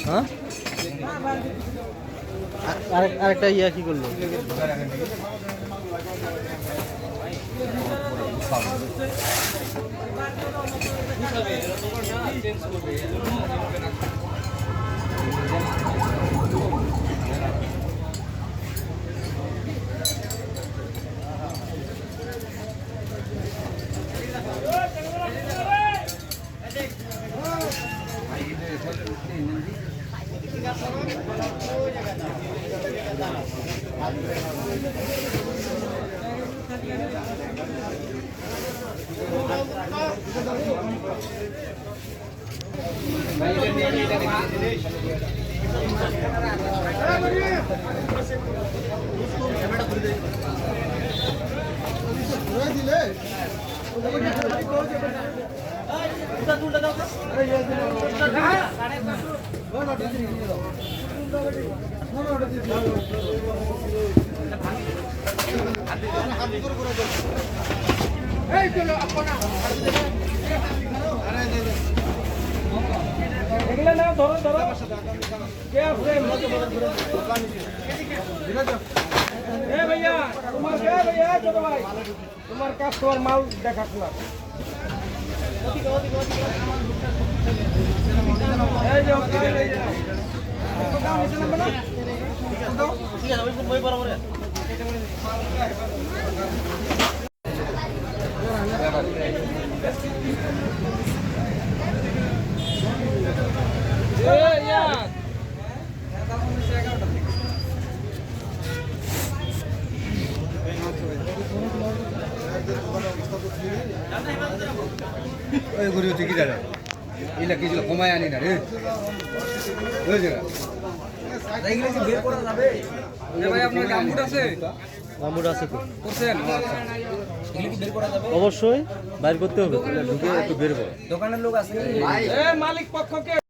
হ্যাঁ আরেকটা ইয়া কি করলো भैया चलो भाई तुम्हारे कस्टमर माल देखा ঠিকই দাঁড়া এইটা কিছু কমায় আনি না রে অবশ্যই বাইর করতে হবে ঢুকে একটু বের করে দোকানের লোক আছে মালিক পক্ষকে